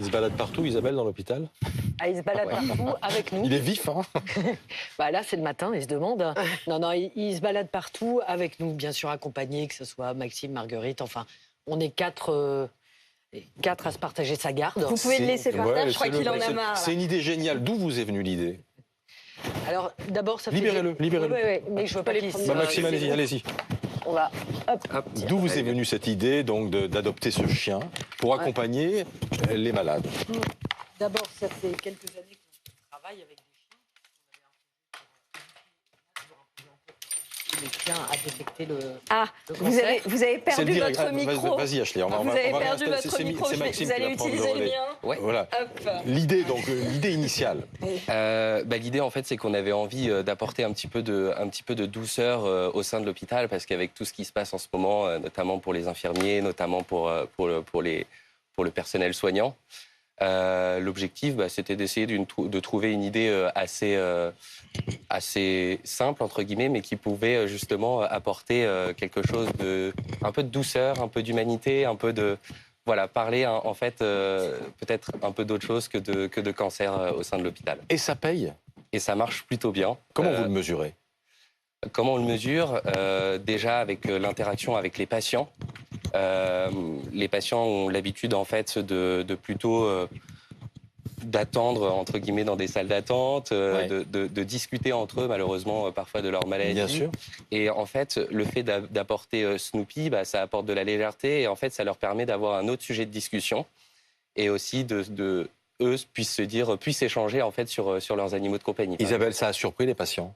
Il se balade partout, Isabelle, dans l'hôpital? Ah, il se balade partout avec nous. Il est vif, hein? Bah là, c'est le matin, il se demande. Non, il se balade partout avec nous, bien sûr accompagné, que ce soit Maxime, Marguerite, enfin, on est quatre à se partager sa garde. Vous pouvez le laisser par terre, je crois qu'il en a marre. C'est une idée géniale. D'où vous est venue l'idée? Alors, d'abord, ça fait... Libérez-le, libérez-le. Oui, mais je veux pas les prendre. Maxime, allez-y, allez-y. On va... Hop. D'où vous est venue cette idée donc d'adopter ce chien pour accompagner les malades? D'abord, ça fait quelques années qu'on travaille avec des chiens. Le chien a détecté le... Ah, vous avez perdu votre micro. Vas-y, Ashley. Vous avez perdu votre micro. Vous allez utiliser le mien. Ouais. Voilà. L'idée, donc, l'idée initiale. L'idée, en fait, c'est qu'on avait envie d'apporter un petit peu de douceur au sein de l'hôpital, parce qu'avec tout ce qui se passe en ce moment, notamment pour les infirmiers, notamment pour le personnel soignant, l'objectif, c'était d'essayer de trouver une idée assez simple, entre guillemets, mais qui pouvait justement apporter quelque chose un peu de douceur, un peu d'humanité, un peu de... Voilà, parler en fait peut-être un peu d'autre chose que de cancer au sein de l'hôpital. Et ça paye? Et ça marche plutôt bien. Comment vous le mesurez? Comment on le mesure? Déjà avec l'interaction avec les patients. Les patients ont l'habitude en fait de plutôt d'attendre entre guillemets dans des salles d'attente, de discuter entre eux malheureusement parfois de leur maladie. Bien sûr. Et en fait le fait d'apporter Snoopy, ça apporte de la légèreté et en fait ça leur permet d'avoir un autre sujet de discussion et aussi eux puissent échanger en fait sur leurs animaux de compagnie. Isabelle, ça a surpris les patients?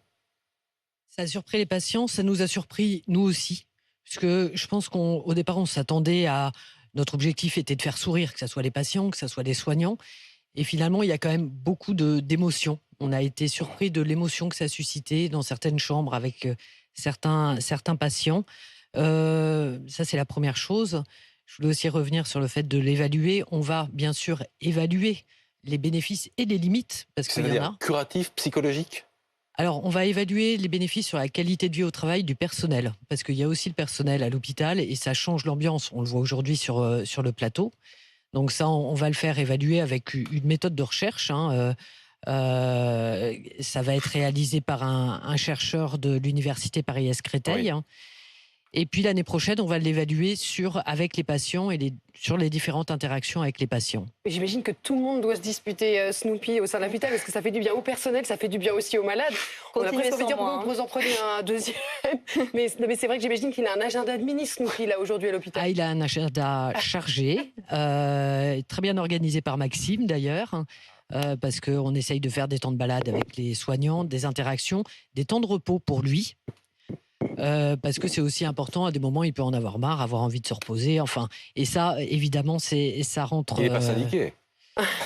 Ça a surpris les patients, ça nous a surpris nous aussi. Parce que je pense qu'au départ, on s'attendait à... Notre objectif était de faire sourire, que ce soit les patients, que ce soit les soignants. Et finalement, il y a quand même beaucoup d'émotions. On a été surpris de l'émotion que ça a suscité dans certaines chambres avec certains patients. Ça, c'est la première chose. Je voulais aussi revenir sur le fait de l'évaluer. On va bien sûr évaluer les bénéfices et les limites. Parce qu'il y en a. Curatif, psychologique? Alors, on va évaluer les bénéfices sur la qualité de vie au travail du personnel, parce qu'il y a aussi le personnel à l'hôpital et ça change l'ambiance. On le voit aujourd'hui sur le plateau. Donc ça, on va le faire évaluer avec une méthode de recherche. Ça va être réalisé par un chercheur de l'université Paris-Est-Créteil. Oui. Et puis l'année prochaine, on va l'évaluer avec les patients et sur les différentes interactions avec les patients. J'imagine que tout le monde doit se disputer Snoopy au sein de l'hôpital parce que ça fait du bien au personnel, ça fait du bien aussi aux malades. On a presque envie de dire pourquoi vous en prenez un deuxième. mais c'est vrai que j'imagine qu'il a un agenda de ministre, Snoopy, là, aujourd'hui à l'hôpital. Ah, il a un agenda chargé, très bien organisé par Maxime d'ailleurs. Parce qu'on essaye de faire des temps de balade avec les soignants, des interactions, des temps de repos pour lui. Parce que c'est aussi important, à des moments il peut en avoir marre, avoir envie de se reposer, enfin, et ça évidemment ça rentre... Il n'est pas syndiqué.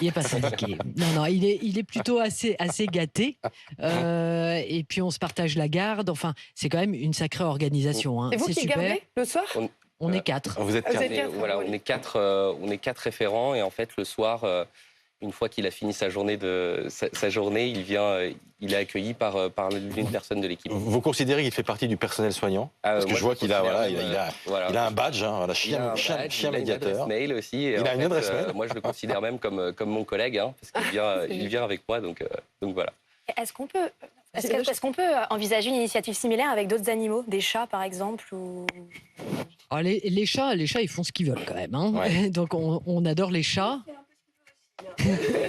Il n'est pas syndiqué. Non, il est plutôt assez gâté. Et puis on se partage la garde, enfin c'est quand même une sacrée organisation. Hein. Et vous qui gardez le soir? On est 4. Vous êtes 4. Voilà, on est quatre référents et en fait le soir... Une fois qu'il a fini sa journée, il est accueilli par l'une personne de l'équipe. Vous considérez qu'il fait partie du personnel soignant? Parce que je vois qu'il a un badge, chien médiateur. Il a une adresse mail aussi. Il a une adresse mail. Moi, je le considère même comme mon collègue, parce qu'il vient avec moi, donc voilà. Est-ce qu'on peut envisager une initiative similaire avec d'autres animaux, des chats par exemple ou... Alors, les chats, ils font ce qu'ils veulent quand même. Hein. Ouais. Donc on adore les chats.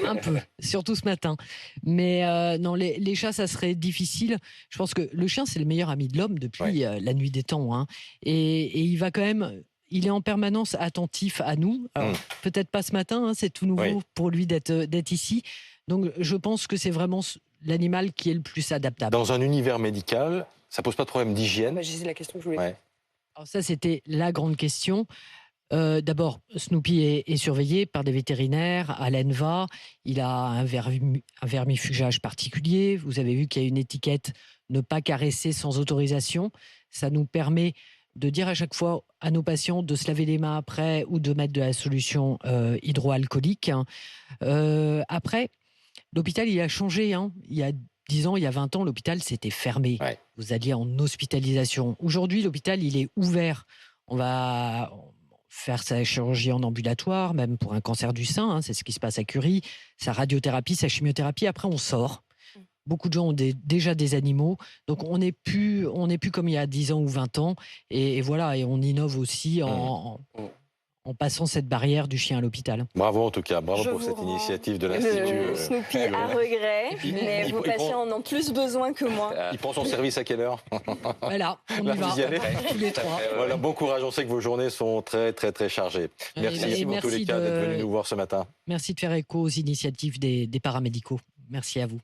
Un peu, surtout ce matin. Mais non, les chats, ça serait difficile. Je pense que le chien, c'est le meilleur ami de l'homme depuis la nuit des temps. Hein. Et il va quand même... Il est en permanence attentif à nous. Alors, peut-être pas ce matin, hein, c'est tout nouveau pour lui d'être ici. Donc, je pense que c'est vraiment l'animal qui est le plus adaptable. Dans un univers médical, ça pose pas de problème d'hygiène? C'est la question que je voulais. Alors ça, c'était la grande question. D'abord, Snoopy est surveillé par des vétérinaires à l'ENVA. Il a un vermifugeage particulier. Vous avez vu qu'il y a une étiquette « Ne pas caresser sans autorisation ». Ça nous permet de dire à chaque fois à nos patients de se laver les mains après ou de mettre de la solution hydroalcoolique. Après, l'hôpital, il a changé. Hein. Il y a 10 ans, il y a 20 ans, l'hôpital, c'était fermé. Ouais. Vous alliez en hospitalisation. Aujourd'hui, l'hôpital, il est ouvert. faire sa chirurgie en ambulatoire, même pour un cancer du sein, hein, c'est ce qui se passe à Curie, sa radiothérapie, sa chimiothérapie. Après, on sort. Beaucoup de gens ont déjà des animaux, donc on n'est plus comme il y a 10 ans ou 20 ans. Et voilà, et on innove aussi en passant cette barrière du chien à l'hôpital. Bravo en tout cas, bravo pour cette initiative de l'Institut. Snoopy à regret, mais vos patients en ont plus besoin que moi. Il prend son service à quelle heure? Voilà, on y va, tous les trois. Voilà, bon courage, on sait que vos journées sont très très très chargées. Merci en tous les cas d'être venu nous voir ce matin. Merci de faire écho aux initiatives des paramédicaux. Merci à vous.